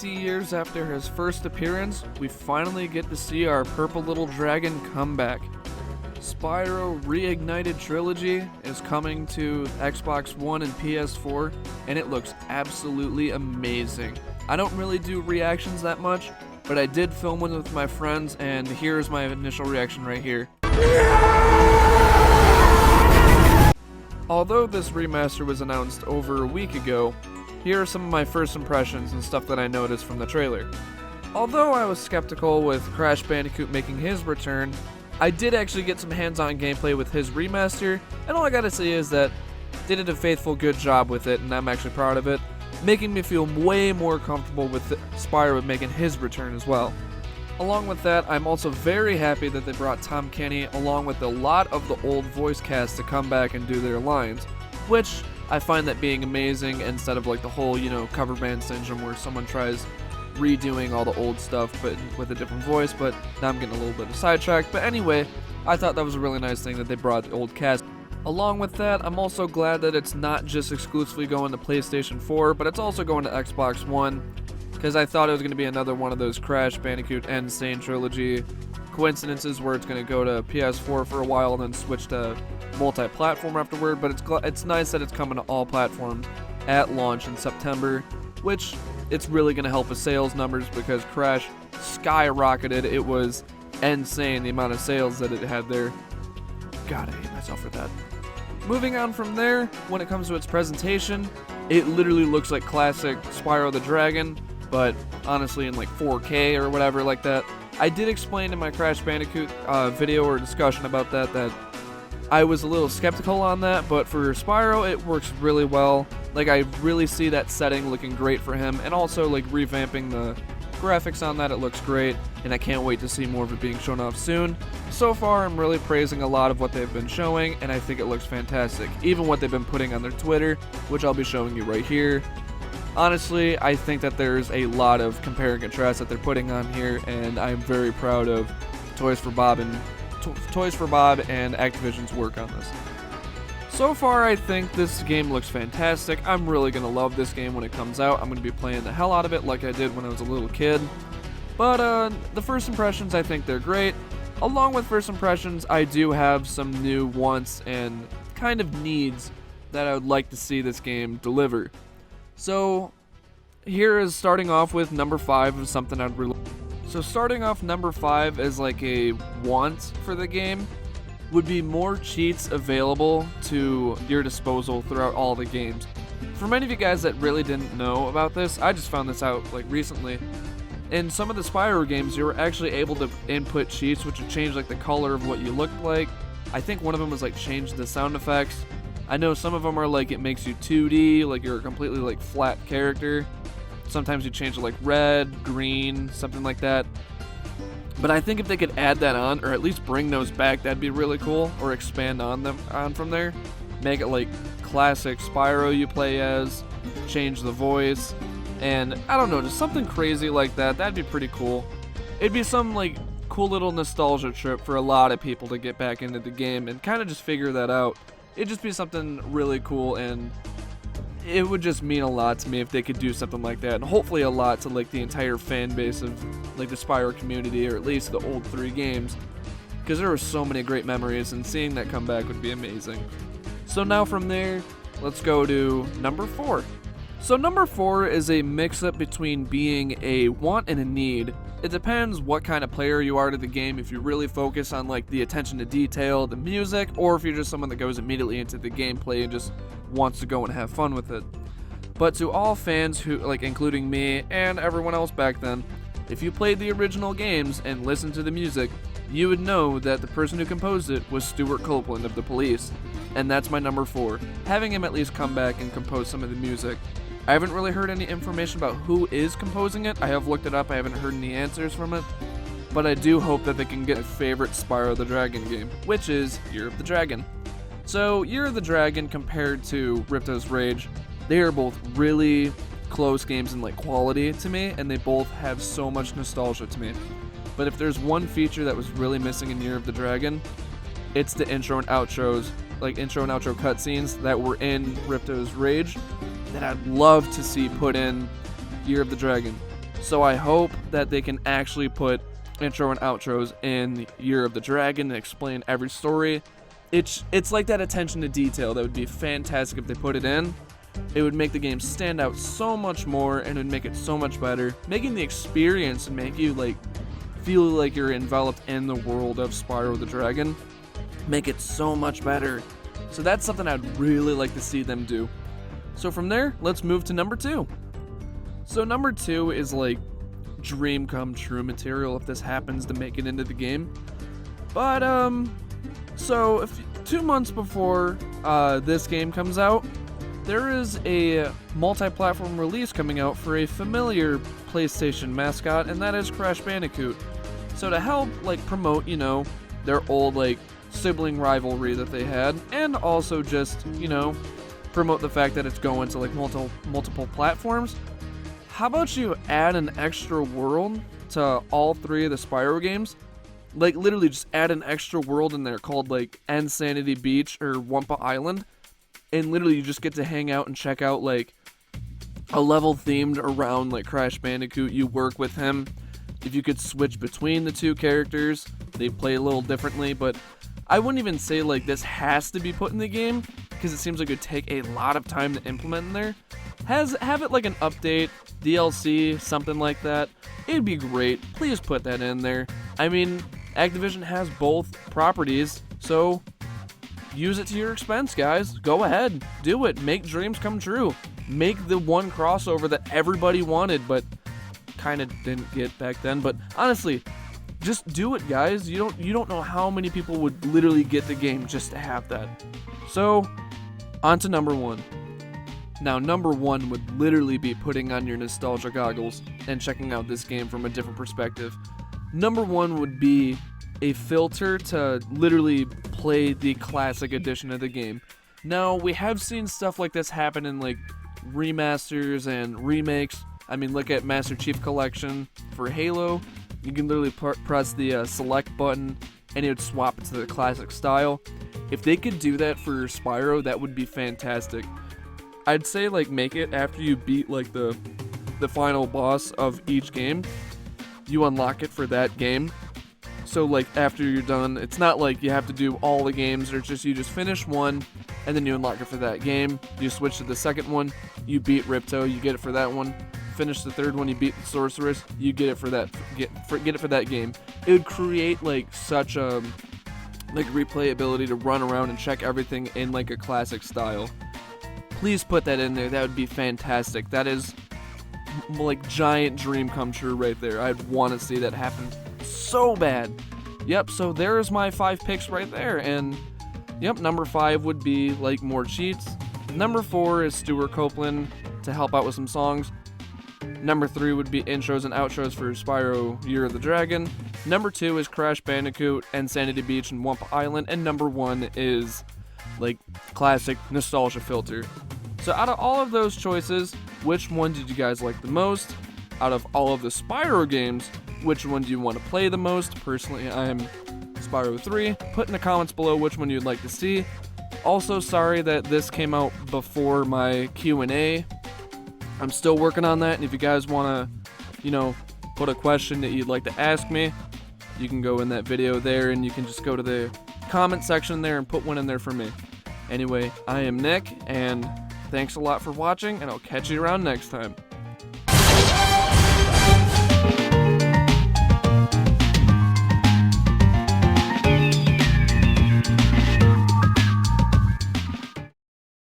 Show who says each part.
Speaker 1: 20 years after his first appearance, we finally get to see our purple little dragon come back. Spyro Reignited Trilogy is coming to Xbox One and PS4, and it looks absolutely amazing. I don't really do reactions that much, but I did film one with my friends, and here's my initial reaction right here. Although this remaster was announced over a week ago, here are some of my first impressions and stuff that I noticed from the trailer. Although I was skeptical with Crash Bandicoot making his return, I did actually get some hands-on gameplay with his remaster, and all I gotta say is that they did a faithful good job with it, and I'm actually proud of it, making me feel way more comfortable with Spyro making his return as well. Along with that, I'm also very happy that they brought Tom Kenny along with a lot of the old voice cast to come back and do their lines, which I find that being amazing instead of like the whole, cover band syndrome where someone tries redoing all the old stuff but with a different voice, but now I'm getting a little bit of sidetracked. But anyway, I thought that was a really nice thing that they brought the old cast. Along with that, I'm also glad that it's not just exclusively going to PlayStation 4, but it's also going to Xbox One, because I thought it was going to be another one of those Crash Bandicoot N. Sane Trilogy coincidences where it's going to go to PS4 for a while and then switch to multi-platform afterward, but it's nice that it's coming to all platforms at launch in September, which it's really going to help with sales numbers because Crash skyrocketed. It was insane the amount of sales that it had there. God, I hate myself for that. Moving on from there, when it comes to its presentation, it literally looks like classic Spyro the Dragon, but honestly in like 4K or whatever like that. I did explain in my Crash Bandicoot video or discussion about that I was a little skeptical on that, but for Spyro it works really well. Like, I really see that setting looking great for him, and also like revamping the graphics on that, it looks great, and I can't wait to see more of it being shown off soon. So far, I'm really praising a lot of what they've been showing, and I think it looks fantastic. Even what they've been putting on their Twitter, which I'll be showing you right here. Honestly, I think that there's a lot of compare and contrast that they're putting on here, and I'm very proud of Toys for Bob and Activision's work on this. So far, I think this game looks fantastic. I'm really going to love this game when it comes out. I'm going to be playing the hell out of it like I did when I was a little kid. But the first impressions, I think they're great. Along with first impressions, I do have some new wants and kind of needs that I would like to see this game deliver. So here is starting off with number 5 of something I'd really... So starting off number 5 as like a want for the game would be more cheats available to your disposal throughout all the games. For many of you guys that really didn't know about this, I just found this out like recently. In some of the Spyro games, you were actually able to input cheats which would change like the color of what you looked like. I think one of them was like change the sound effects. I know some of them are like it makes you 2D, like you're a completely like flat character. Sometimes you change it like red, green, something like that. But I think if they could add that on, or at least bring those back, that'd be really cool. Or expand on from there. Make it like classic Spyro you play as, change the voice, and I don't know, just something crazy like that. That'd be pretty cool. It'd be some like cool little nostalgia trip for a lot of people to get back into the game and kind of just figure that out. It'd just be something really cool, and it would just mean a lot to me if they could do something like that, and hopefully a lot to like the entire fan base of like the Spyro community, or at least the old 3 games, because there were so many great memories, and seeing that come back would be amazing. So now from there, let's go to number 4. So number 4 is a mix-up between being a want and a need. It depends what kind of player you are to the game, if you really focus on like the attention to detail, the music, or if you're just someone that goes immediately into the gameplay and just wants to go and have fun with it. But to all fans who, like including me and everyone else back then, if you played the original games and listened to the music, you would know that the person who composed it was Stuart Copeland of The Police, and that's my number 4, having him at least come back and compose some of the music. I haven't really heard any information about who is composing it. I have looked it up, I haven't heard any answers from it, but I do hope that they can get a favorite Spyro the Dragon game, which is Year of the Dragon. So Year of the Dragon compared to Ripto's Rage, they are both really close games in like quality to me, and they both have so much nostalgia to me. But if there's one feature that was really missing in Year of the Dragon, it's the intro and outros, like intro and outro cutscenes that were in Ripto's Rage, that I'd love to see put in Year of the Dragon. So I hope that they can actually put intro and outros in Year of the Dragon and explain every story. It's like that attention to detail that would be fantastic if they put it in. It would make the game stand out so much more, and it would make it so much better, making the experience and make you like feel like you're enveloped in the world of Spyro the Dragon. Make it so much better. So that's something I'd really like to see them do. So from there, let's move to number 2. So number 2 is like dream come true material if this happens to make it into the game. But so 2 months before this game comes out, there is a multi-platform release coming out for a familiar PlayStation mascot, and that is Crash Bandicoot. So to help like promote, you know, their old like sibling rivalry that they had, and also just, you know, promote the fact that it's going to like multiple platforms, how about you add an extra world to all 3 of the Spyro games? Like literally just add an extra world in there called like Insanity Beach or Wumpa Island, and literally you just get to hang out and check out like a level themed around like Crash Bandicoot. You work with him. If you could switch between the 2 characters, they play a little differently, but I wouldn't even say like this has to be put in the game, because it seems like it would take a lot of time to implement in there. Have it like an update, DLC, something like that. It'd be great. Please put that in there. I mean, Activision has both properties, so use it to your expense, guys. Go ahead. Do it. Make dreams come true. Make the one crossover that everybody wanted, but kind of didn't get back then. But honestly, just do it, guys. You don't know how many people would literally get the game just to have that. So, on to number 1. Now, number 1 would literally be putting on your nostalgia goggles and checking out this game from a different perspective. Number 1 would be a filter to literally play the classic edition of the game. Now, we have seen stuff like this happen in like remasters and remakes. I mean, look at Master Chief Collection for Halo. You can literally press the select button and it would swap it to the classic style. If they could do that for Spyro, that would be fantastic. I'd say like make it after you beat like the final boss of each game. You unlock it for that game. So like after you're done, it's not like you have to do all the games, or just you just finish one and then you unlock it for that game. You switch to the second one, you beat Ripto, you get it for that one. Finish the third one, you beat the Sorceress, you get it for that get it for that game. It would create like such a like replayability to run around and check everything in like a classic style. Please put that in there. That would be fantastic. That is like giant dream come true right there. I'd want to see that happen so bad. Yep, so there's my 5 picks right there. And yep, number 5 would be like more cheats. Number 4 is Stuart Copeland to help out with some songs. Number 3 would be intros and outros for Spyro Year of the Dragon. Number 2 is Crash Bandicoot, Insanity Beach, and Wumpa Island. And number 1 is like classic nostalgia filter. So out of all of those choices, which one did you guys like the most? Out of all of the Spyro games, which one do you want to play the most? Personally, I'm Spyro 3. Put in the comments below which one you'd like to see. Also, sorry that this came out before my Q&A. I'm still working on that, and if you guys want to, put a question that you'd like to ask me, you can go in that video there, and you can just go to the comment section there and put one in there for me. Anyway, I am Nick, and thanks a lot for watching, and I'll catch you around next time.